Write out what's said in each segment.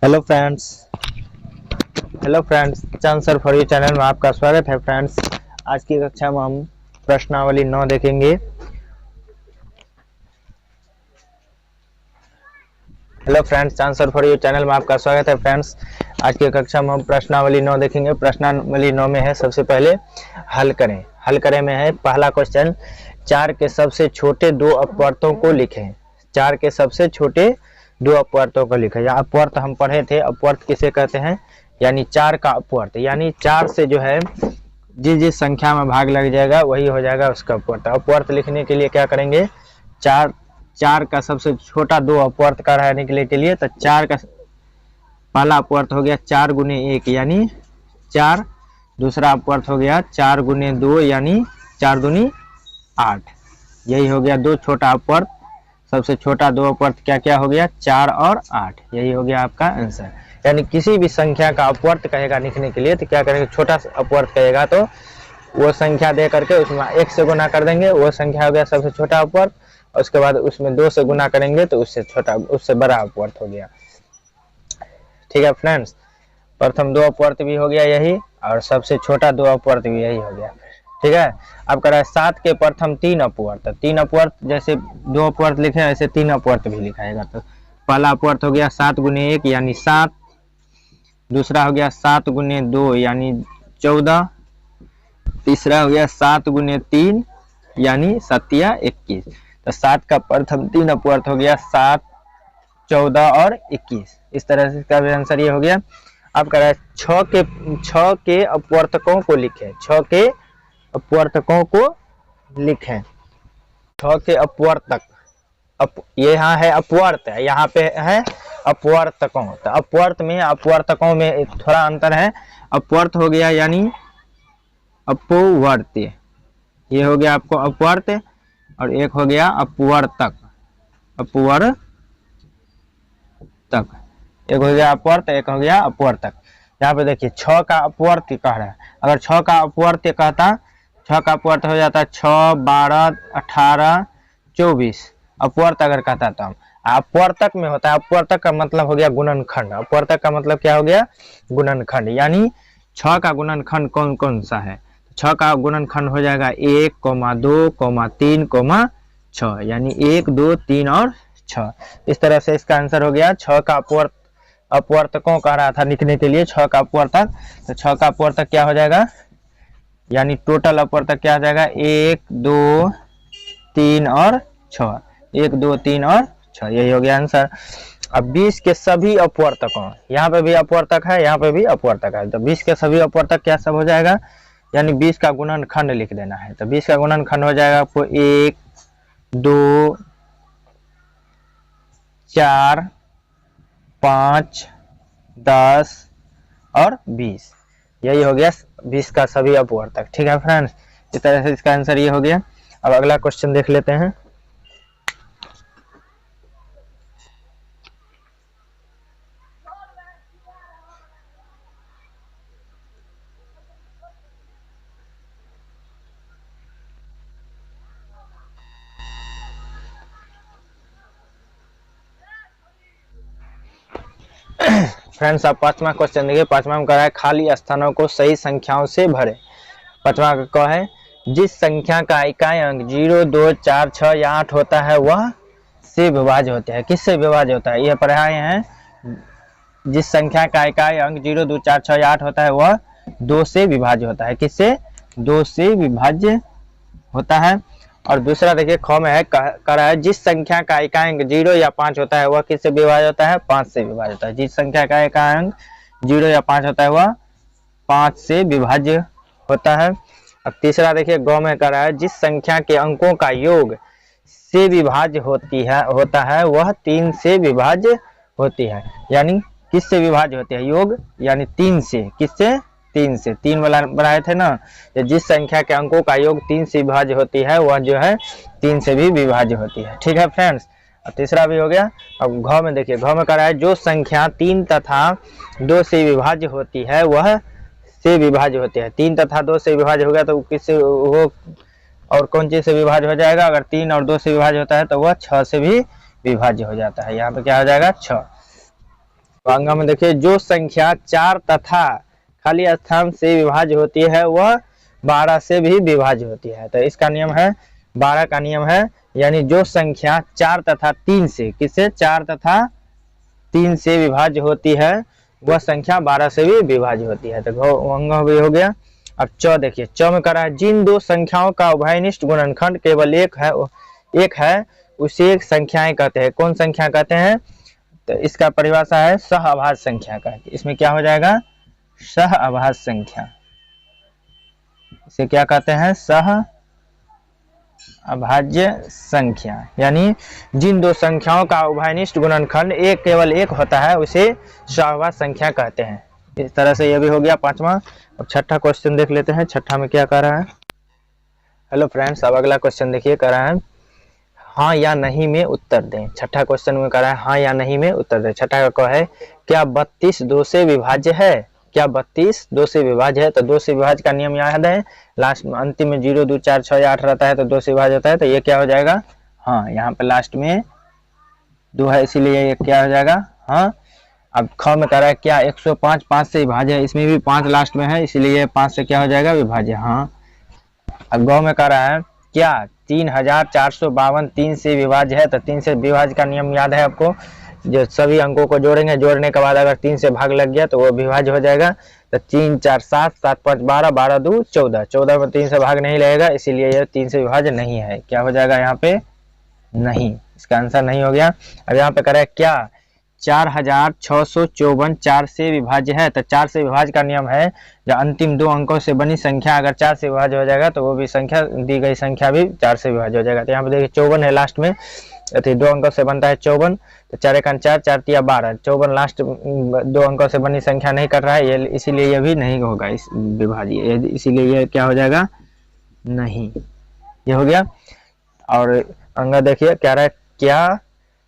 Hello friends chancer for you channel में आपका स्वागत है। फ्रेंड्स, आज की कक्षा में हम प्रश्नावली 9 देखेंगे। Hello friends, chancer for you channel में आपका स्वागत है। फ्रेंड्स, आज की कक्षा में हम प्रश्नावली 9 देखेंगे। प्रश्नावली 9 में है, सबसे पहले हल करें में है पहला क्वेश्चन, 4 के सबसे छोटे दो अपवर्तों को लिखें। 4 के सबसे छोटे दो अपवर्तों को लिखें। या अपवर्त हम पढ़े थे, अपवर्त किसे कहते हैं, यानी 4 का अपवर्त, यानी 4 से जो है जिस संख्या में भाग लग जाएगा वही हो जाएगा उसका अपवर्त। अपवर्त लिखने के लिए क्या करेंगे, 4 का सबसे छोटा दो अपवर्त का रहने के लिए तो 4 का पहला अपवर्त हो गया 4 गुने 1 यानी 4। दूसरा अपवर्त हो गया 4 गुने 2 यानी 4 दूनी 8। यही हो गया दो छोटा अपवर्त। सबसे छोटा दो अपवर्त क्या क्या हो गया, 4 और 8। यही हो गया आपका आंसर। यानी किसी भी संख्या का अपवर्त कहेगा लिखने के लिए तो क्या करेंगे, छोटा अपवर्त कहेगा तो वो संख्या दे करके उसमें 1 से गुना कर देंगे, वो संख्या हो गया सबसे छोटा अपवर्त। और उसके बाद उसमें 2 से गुना करेंगे तो उससे बड़ा अपवर्त हो गया। ठीक है फ्रेंड्स, प्रथम दो अपवर्त भी हो गया यही, और सबसे छोटा दो अपवर्त भी यही हो गया। ठीक है, अब कह रहा है 7 के प्रथम 3 अपवर्त। 3 अपवर्त जैसे दो अपवर्त लिखे ऐसे 3 अपवर्त भी लिखाएगा। तो पहला अपवर्त हो गया 7 गुने 1 यानी 7। दूसरा हो गया 7 गुने 2 यानी 14। तीसरा हो गया 7 गुने 3 यानी 7 या 21। तो 7 का प्रथम 3 अपवर्त हो गया 7, 14 और 21। इस तरह से इसका भी आंसर ये हो गया। अब कह रहा है 6 के अपवर्तकों को लिखें। 6 के अपवर्तकों को लिखें। 6 के अपवर्तक, ये यहाँ है अपवर्त है, यहाँ पे है अपवर्तकों। तो अपवर्त में अपवर्तकों में थोड़ा अंतर है। अपवर्त हो गया यानी अपवर्त्य, ये हो गया आपको अपवर्त, और एक हो गया अपवर्तक। एक हो गया अपवर्त, एक हो गया अपवर्तक। यहाँ पे देखिए 6 का अपवर्त कह रहा है। अगर 6 का अपवर्त कहता, 6 का अपवर्त हो जाता 6, 12, 18, 24। अपवर्त अगर कहता तो हम अपवर्तक में होता है। अपवर्तक का मतलब हो गया गुणनखंड। अपवर्तक का मतलब क्या हो गया, गुणनखंड। यानी 6 का गुणनखंड कौन कौन सा है, 6 का गुणनखंड हो जाएगा 1, 2, 3, 6। यानी 1, 2, 3 और 6। इस तरह से इसका आंसर हो गया। 6 का अपवर्तकों कह रहा था लिखने के लिए, 6 का अपवर्तक। तो 6 का अपवर्तक क्या हो जाएगा, यानी टोटल अपवर्तक क्या हो जाएगा, 1, 2, 3 और 6। 1, 2, 3 और 6, यही हो गया आंसर। अब 20 के सभी अपवर्तकों, यहाँ पे भी अपवर्तक है, यहाँ पे भी अपवर्तक है। तो 20 के सभी अपवर्तक क्या सब हो जाएगा, यानी 20 का गुणनखंड लिख देना है। तो 20 का गुणनखंड हो जाएगा आपको 1, 2, 4, 5, 10 और 20। यही हो गया 20 का सभी अपवर्तक। ठीक है फ्रेंड्स, इस तरह से इसका आंसर ये हो गया। अब अगला क्वेश्चन देख लेते हैं। फ्रेंड्स, आप पांचवा क्वेश्चन देखिए। पांचवा में कह रहा है खाली स्थानों को सही संख्याओं से भरें। पांचवा का कह है जिस संख्या का इकाई अंक 0, 2, 4, 6 या 8 होता है वह से विभाज्य होता है। किससे विभाज्य होता है, यह पढ़ाए हैं। जिस संख्या का इकाई अंक 0, 2, 4, 6 या 8 होता है वह 2 से विभाज्य होता है। किससे, 2 से विभाज्य होता है। और दूसरा देखिए ख में है, कह रहा है जिस संख्या का इकाई अंक 0 या 5 होता है वह किससे विभाज्य होता है, 5 से विभाज्य होता है। जिस संख्या का इकाई अंक 0 या 5 होता है वह 5 से विभाज्य होता है। अब तीसरा देखिए ग में कह रहा है जिस संख्या के अंकों का योग से विभाज्य होता है वह 3 से विभाज्य होती है। यानी किससे विभाज्य होती है, योग यानी 3 से। किससे, 3 से। 3 वाला बनाए थे ना, जिस संख्या के अंकों का योग 3 से विभाज्य होती है वह जो है 3 से भी विभाज्य होती है। ठीक है फ्रेंड्स, अब तीसरा भी हो गया। अब घ में देखिए, घ में कह रहा है जो संख्या 3 तथा 2 से विभाज्य होती है वह से विभाज्य होती है। 3 तथा 2 से विभाज्य हो गया तो किससे, वो और कौन चीज से विभाज्य हो जाएगा, अगर 3 और 2 से विभाज्य होता है तो वह 6 से भी विभाज्य हो जाता है। यहाँ पे क्या हो जाएगा, 6। तो अंगा में देखिए, जो संख्या 4 तथा खाली स्थान से विभाज्य होती है वह 12 से भी विभाज्य होती है। तो इसका नियम है 12 का नियम है, यानी जो संख्या 4 तथा 3 से, किससे, 4 तथा 3 से विभाज्य होती है वह संख्या 12 से भी विभाज्य होती है। तो अंग भी हो गया। अब च देखिए, च में करा है, जिन दो संख्याओं का उभयनिष्ठ गुणनखंड केवल एक है उसे संख्याएं कहते हैं। कौन संख्या कहते हैं? तो इसका परिभाषा है सहअभाज्य संख्या का। इसमें क्या हो जाएगा? सहअभाज्य संख्या। इसे क्या कहते हैं? सहअभाज्य संख्या। यानी जिन दो संख्याओं का उभयनिष्ठ गुणनखंड केवल एक होता है उसे सहअभाज्य संख्या कहते हैं। इस तरह से यह भी हो गया पांचवा। अब छठा क्वेश्चन देख लेते हैं। छठा में क्या कह रहा है? हेलो फ्रेंड्स, अब अगला क्वेश्चन देखिए, कह रहा है हाँ या नहीं में उत्तर दें। छठा क्वेश्चन में कह रहा है हाँ या नहीं में उत्तर दें। छठा का है, क्या 32 2 से विभाज्य है? क्या 32 2 से विभाज्य है? तो 2 से विभाज्य का नियम याद है, लास्ट में अंतिम में 0 2 4 6 8 रहता है तो 2 से विभाज्य होता है। तो ये क्या हो जाएगा? हाँ। यहाँ पे लास्ट में 2 है इसीलिए ये क्या हो जाएगा? हाँ। अब ख में कह रहा है क्या 105 5 से विभाज्य है? इसमें भी 5 लास्ट में है इसीलिए 5 से क्या हो जाएगा? विभाज्य। हाँ। अब गौ में कह रहा है क्या 3452 3 से विभाज्य है? तो 3 से विभाज्य का नियम याद है आपको, जो सभी अंकों को जोड़ेंगे, जोड़ने के बाद अगर 3 से भाग लग गया तो वो विभाज्य हो जाएगा। तो 3 4 7 7 5 12 12 2 14, 14 में 3 से भाग नहीं लगेगा इसीलिए यह 3 से विभाज्य नहीं है। क्या हो जाएगा यहाँ पे? नहीं। इसका आंसर नहीं हो गया। अब यहाँ पे कह रहा है क्या 4654 4 से विभाज्य है? तो 4 से विभाज्य का नियम है, जो अंतिम 2 अंकों से बनी संख्या अगर 4 से विभाज्य हो जाएगा तो वो भी संख्या, दी गई संख्या भी 4 से विभाज्य हो जाएगा। तो यहाँ पे देखिए 54 है लास्ट में, 2 अंकों से बनता है 54, तो 4 1 4 4 3 12, 54 लास्ट 2 अंकों से बनी संख्या नहीं कर रहा है ये, इसीलिए ये भी नहीं होगा इस विभाज्य, इसीलिए ये क्या हो जाएगा? नहीं। ये हो गया। और अंग देखिए, कह रहा है क्या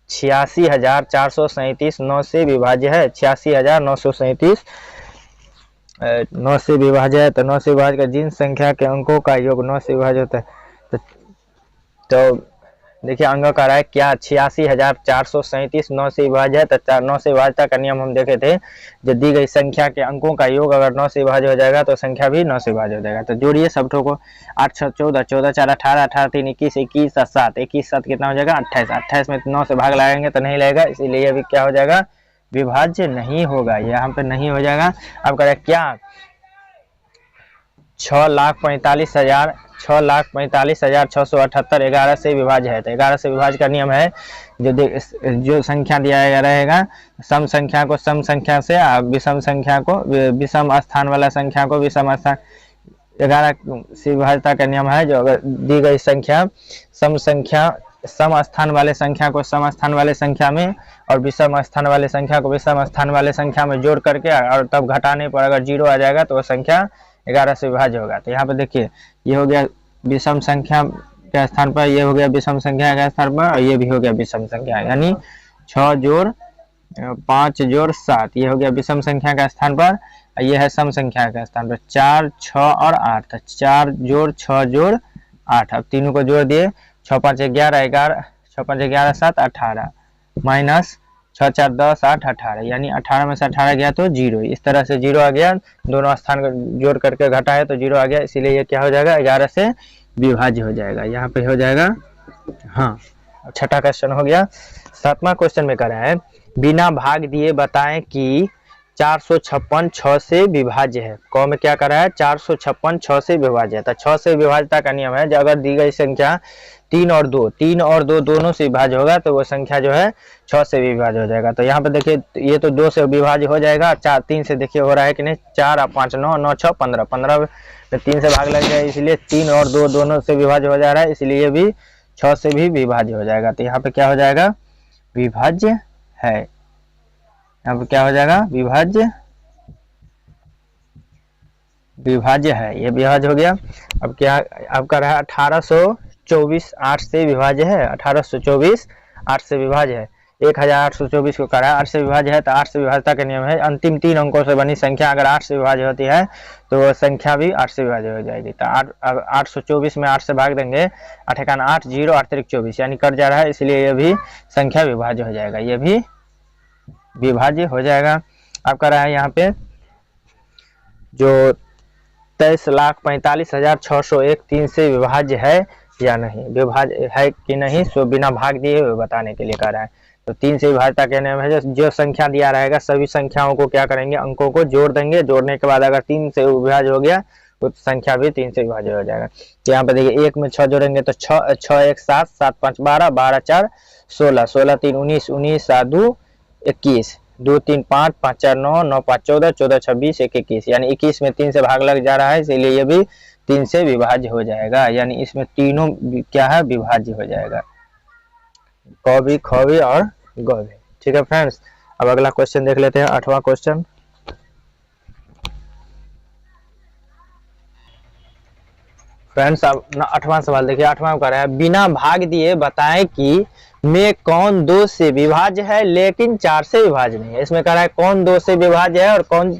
86,437 9 से विभाज्य है? 86,937 9 से विभाज्य है। तो 9 से विभाज्य का जिन संख्या के अंकों का योग 9 से विभाज्य होता है तो देखिए अंग कह रहा है क्या 86,437 9 से विभाज्य है। तो 9 से विभाज्यता का नियम हम देखे थे, जो दी गई संख्या के अंकों का योग अगर 9 से विभाज्य हो जाएगा तो संख्या भी 9 से विभाज्य हो जाएगा। तो जोड़िए सब को, 8 6 14 14 4 18 18 3 21 21 7 21 7 कितना हो जाएगा? 28। 28 में 9 से भाग लगाएंगे तो नहीं लगेगा इसीलिए ये भी क्या हो जाएगा? विभाज्य नहीं होगा, यहाँ पे नहीं हो जाएगा। अब कह रहे क्या 6,45,678 11 से विभाज्य है? तो 11 से विभाज्य का नियम है, जो संख्या दिया रहेगा सम संख्या को सम संख्या से, विषम संख्या को विषम स्थान वाला संख्या को विषम स्थान, 11 से विभाज्यता का नियम है, जो अगर दी गई संख्या सम स्थान वाले संख्या को सम स्थान वाले संख्या में और विषम स्थान वाले संख्या को विषम स्थान वाले संख्या में जोड़ करके और तब घटाने पर अगर 0 आ जाएगा तो वह संख्या 11 से विभाज्य होगा। तो यहाँ पे देखिए ये हो गया विषम संख्या के स्थान पर, ये हो गया विषम संख्या के स्थान पर, और ये भी हो गया विषम संख्या, यानी 6 जोड़ 5 जोड़ 7, ये हो गया विषम संख्या का स्थान पर, ये है सम संख्या के स्थान पर 4 6 और 8, तो 4 जोड़ 6 जोड़ 8। अब तीनों को जोड़ दिए, 6 5 11 11, 6 5 11 7 18 माइनस 6 4 10 8 18, यानी 18 में से 18 गया तो 0। इस तरह से 0 आ गया, दोनों स्थान को जोड़ करके घटा है तो 0 आ गया, इसीलिए ये क्या हो जाएगा? 11 से विभाज्य हो जाएगा। यहाँ पे हो जाएगा हाँ। छठा क्वेश्चन हो गया। सातवां क्वेश्चन में कह रहा है बिना भाग दिए बताएं कि 456 6 से विभाज्य है। क में क्या कर रहा है? 456 6 से विभाज्य है। तो 6 से विभाज्यता का नियम है, जो अगर दी गई संख्या 3 और 2 दोनों से विभाज्य होगा तो वो संख्या जो है 6 से विभाज्य हो जाएगा। तो यहाँ पे देखिए ये तो 2 से विभाज्य हो जाएगा, 4 3 से देखिए हो रहा है कि नहीं, 4 और 5 9 9 6 15, 15 में 3 से भाग लग जाए इसलिए 3 और 2 दोनों से विभाज्य हो जा रहा है, इसलिए भी 6 से भी विभाज्य हो जाएगा। तो यहाँ पे क्या हो जाएगा? विभाज्य है। यहाँ पे क्या हो जाएगा? विभाज्य है, ये विभाज्य हो गया। अब क्या अब कर रहा है 1824 8 से विभाज्य है। 1824 8 से विभाज्य है। 1824 को कर रहा है 8 से विभाज्य है, तो 8 से विभाज्यता का नियम है, अंतिम 3 अंकों से बनी संख्या अगर 8 से विभाज्य होती है तो वह संख्या भी 8 से विभाज्य हो जाएगी। तो 824 में 8 से भाग देंगे, 8 1 8 0 8 3 24, यानी कट जा रहा है, इसलिए यह भी संख्या विभाज्य हो जाएगा। ये भी विभाज्य हो जाएगा। आपका रहा है यहाँ पे जो 23,45,601 3 से विभाज्य है या नहीं, विभाज्य है कि नहीं, सो बिना भाग दिए हुए बताने के लिए कह रहा है। तो 3 से विभाज्यता कहने में है जो संख्या दिया रहेगा सभी संख्याओं को क्या करेंगे, अंकों को जोड़ देंगे, जोड़ने के बाद अगर 3 से विभाज्य हो गया तो संख्या भी 3 से विभाज्य हो जाएगा। तो यहाँ पे देखिए 1 में 6 जोड़ेंगे तो 6 1 7 7 5 12 12 4 16 16 3 19 19 7 2 21 2 3 5 5 4 9 9 5 14 14 26 1 21, यानी 21 में 3 से भाग लग जा रहा है, इसलिए ये भी 3 से विभाज्य हो जाएगा। यानी इसमें तीनों क्या है, विभाज्य हो जाएगा, क भी ख भी और ग भी। ठीक है फ्रेंड्स, अब अगला क्वेश्चन देख लेते हैं, 8वां क्वेश्चन। फ्रेंड्स अब 8वां सवाल देखिए, 8वां कह रहा है बिना भाग दिए बताएं कि में कौन 2 से विभाज्य है लेकिन 4 से विभाज्य नहीं है। इसमें कह रहा है कौन 2 से विभाज्य है और कौन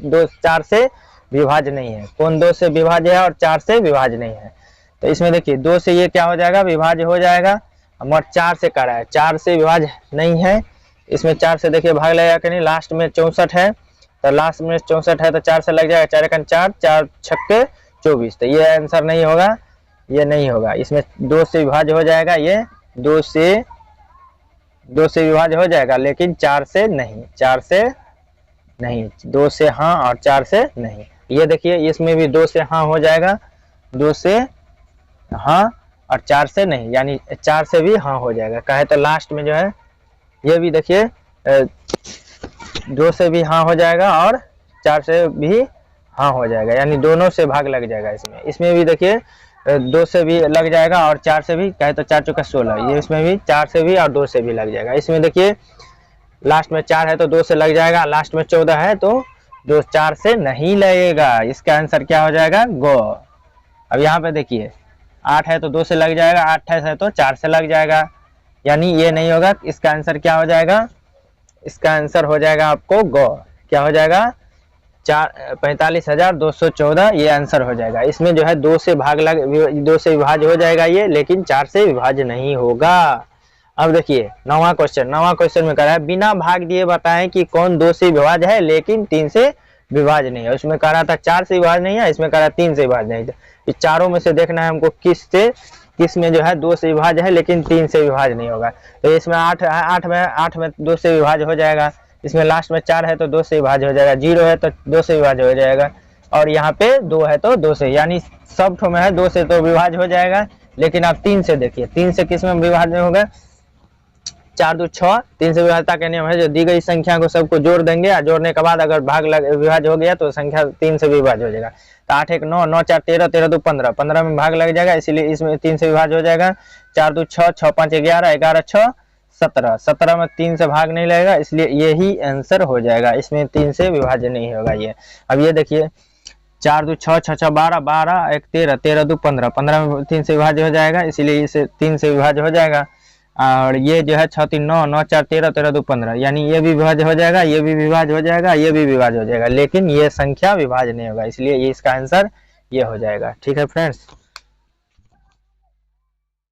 4 से विभाज्य नहीं है, कौन 2 से विभाज्य है और 4 से विभाज्य नहीं है। तो इसमें देखिए 2 से ये क्या हो जाएगा, विभाज्य हो जाएगा, और 4 से कह रहा है 4 से विभाज्य नहीं है। इसमें 4 से देखिए भाग लगेगा कि नहीं, लास्ट में 64 है, तो लास्ट में 64 है तो 4 से लग जाएगा, 4 एकम 4 4 छक्के 24, तो ये आंसर नहीं होगा, ये नहीं होगा। इसमें 2 से विभाज्य हो जाएगा, ये 2 से विभाज्य हो जाएगा लेकिन 4 से नहीं, 4 से नहीं, 2 से हाँ और 4 से नहीं। ये देखिए इसमें भी 2 से हाँ हो जाएगा, 2 से हाँ और 4 से नहीं, यानी 4 से भी हाँ हो जाएगा। कहे तो लास्ट में जो है ये भी देखिए 2 से भी हाँ हो जाएगा और 4 से भी हाँ हो जाएगा, यानी दोनों से भाग लग जाएगा। इसमें भी देखिए 2 से भी लग जाएगा और 4 से भी, कहे तो 4 चौका 16, ये इसमें भी 4 से भी और 2 से भी लग जाएगा। इसमें देखिए लास्ट में 4 है तो 2 से लग जाएगा, लास्ट में 14 है तो 2 4 से नहीं लगेगा, इसका आंसर क्या हो जाएगा, गो। अब यहाँ पे देखिए 8 है तो 2 से लग जाएगा, 28 है तो 4 से लग जाएगा, यानी ये नहीं होगा। इसका आंसर क्या हो जाएगा, इसका आंसर हो जाएगा आपको गो, क्या हो जाएगा 45,214, ये आंसर हो जाएगा। इसमें जो है 2 से भाग लग 2 से विभाज्य हो जाएगा ये, लेकिन 4 से विभाज्य नहीं होगा। अब देखिए 9वां क्वेश्चन में कह रहा है बिना भाग दिए बताएं कि कौन 2 से विभाज्य है लेकिन 3 से विभाज्य नहीं है। उसमें कह रहा था 4 से विभाज्य नहीं है, इसमें कह रहा है 3 से विभाज्य नहीं है। इस चारों में से देखना है हमको किस में जो है 2 से विभाज्य है लेकिन 3 से विभाज्य नहीं होगा। तो इसमें 8 में 2 से विभाज्य हो जाएगा, इसमें लास्ट में 4 है तो 2 से विभाज्य हो जाएगा, 0 है तो 2 से विभाज्य हो जाएगा, और यहाँ पे 2 है तो 2 से, यानी सब ठो में है 2 से तो विभाज्य हो जाएगा। लेकिन आप 3 से देखिए, 3 से किस में विभाज्य होगा, 4 2 6, 3 से विभाज्यता का नियम है जो दी गई संख्या को सबको जोड़ देंगे और जोड़ने के बाद अगर विभाज्य हो गया तो संख्या 3 से विभाज्य हो जाएगा। तो 8 1 9 9 4 13 13 2 15, 15 में भाग लग जाएगा, इसलिए इसमें 3 से विभाज्य हो जाएगा। 4 2 6 6 5 11 11 6 17, 17 में 3 से भाग नहीं लगेगा, इसलिए यही आंसर हो जाएगा, इसमें 3 से विभाज्य नहीं होगा ये। अब ये देखिए 4 2 6 6 6 12 12 1 13 13 2 15, 15 में 3 से विभाज्य हो जाएगा, इसलिए इसे 3 से विभाज्य हो जाएगा। और ये जो है 6 3 9 9 4 13 13 2 15, यानी ये भी विभाज्य हो जाएगा, ये भी विभाज्य हो जाएगा, ये भी विभाज्य हो जाएगा, लेकिन ये संख्या विभाज्य नहीं होगा, इसलिए ये इसका आंसर ये हो जाएगा। ठीक है फ्रेंड्स।